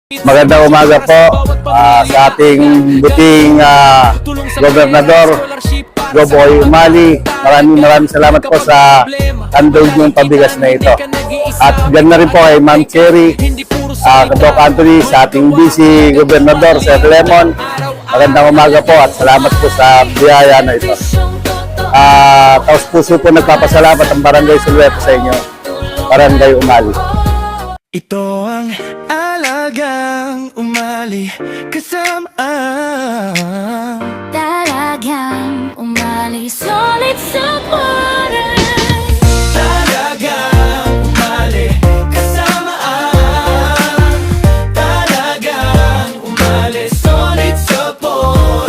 Magandang umaga po sa ating buting gobernador, Goboy Umali. Maraming salamat po sa handog ng pabigas na ito. At dyan na rin po kay Ma'am Cherry, Doc Anthony, sa ating busy gobernador, Sir Lemon. Magandang umaga po at salamat po sa biyaya na ito. Taos puso po nagpapasalamat ang Barangay Sulweta sa inyo, Barangay Umali. Ito ang alagang umali kasama Talagang umali solid sa buhay. Talagang umali kasama Talagang umali solid support.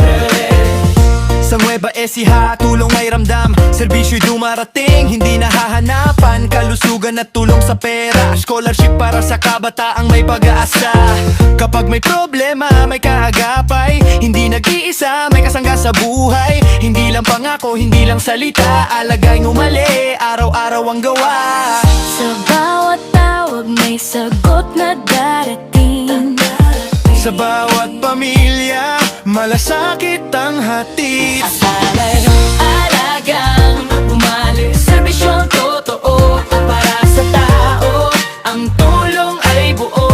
Sa Nueva Ecija, tulong ay ramdam, serbisyo'y dumarating, hindi nahahanapan, kalusugan at tulong sa pera, scholarship para sa kabataang may pag-asa. Kapag may problema, may kaagapay, hindi nag-iisa, may kasangga sa buhay. Hindi lang pangako, hindi lang salita, alagay umali, araw-araw ang gawa. Sa bawat tawag may sagot na darating. Sa bawat pamilya, malasakit ang hatid. Asalay, alagang umali, serbisyong totoo para sa tao. Ang tulong ay buo,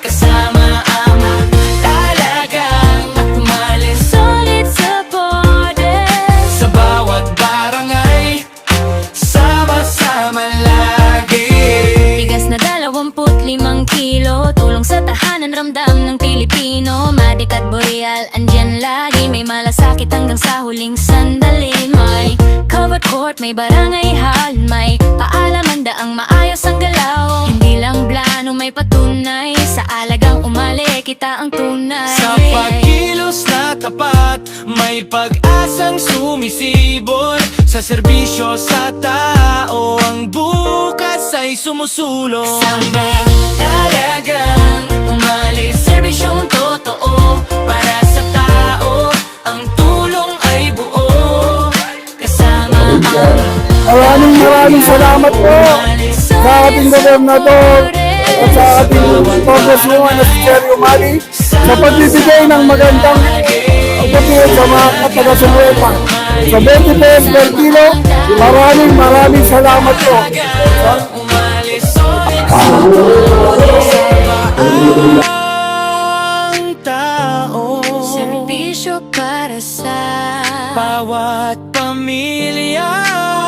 kasama ang talagang umali, solid supported. Sa bawat barangay, sama-sama lagi. Bigas na 25 kilo, tulong sa tahanan, ramdam ng Pilipino. Madik at Boreal, andyan lagi, may malasakit hanggang sa huling sandali. May covered court, may barangay hall, may paalaman daang maayos ang galaw. Hindi lang plano, may patunay, sa alagang umali, kita ang tunay. Sa pagkilos na tapat, may pag-asang sumisibol. Sa serbisyo sa tao, ang bukas ay sumusulong. Talagang umali, serbisyong totoo para sa tao. Ang tulong ay buo, kasama ang Maraming salamat po sa ating gobernador at sa ating congresswoman na si Cherry Umali sa pagbibigay ng magandang pagpapil sa mga taga-Sulweta. Sa 20 pesos per kilo, maraming salamat po. Umali solid ang tao, serbisyo para sa bawat pamilya,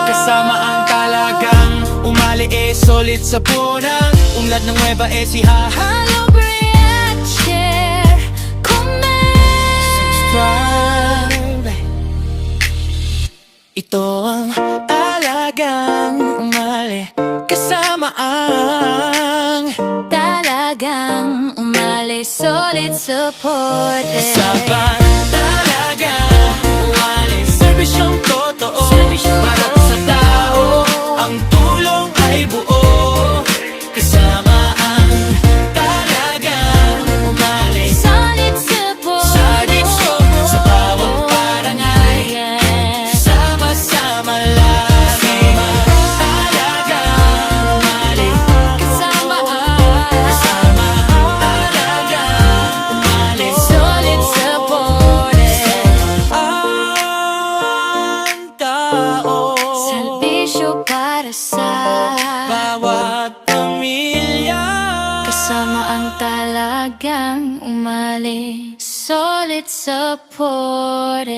kasama ang talagang umali solid sa punang unlad ng Nueva Ecija. Hello, Brian, share, comment. Subscribe. Ito ang alagang umali kasama ang Talagang umali, solid supported. Sabang talagang umali, serbisyong totoo para sa tao. Ang tulong ay buo, kasama ang talagang umali. Solid support. Solid support sa bawat barangay, sama-sama lagi. Talagang umali, Kasama talagang umali. solid supported. Ang tao, Serbisyo para sa bawat pamilya, kasama ang talagang umali, solid supported.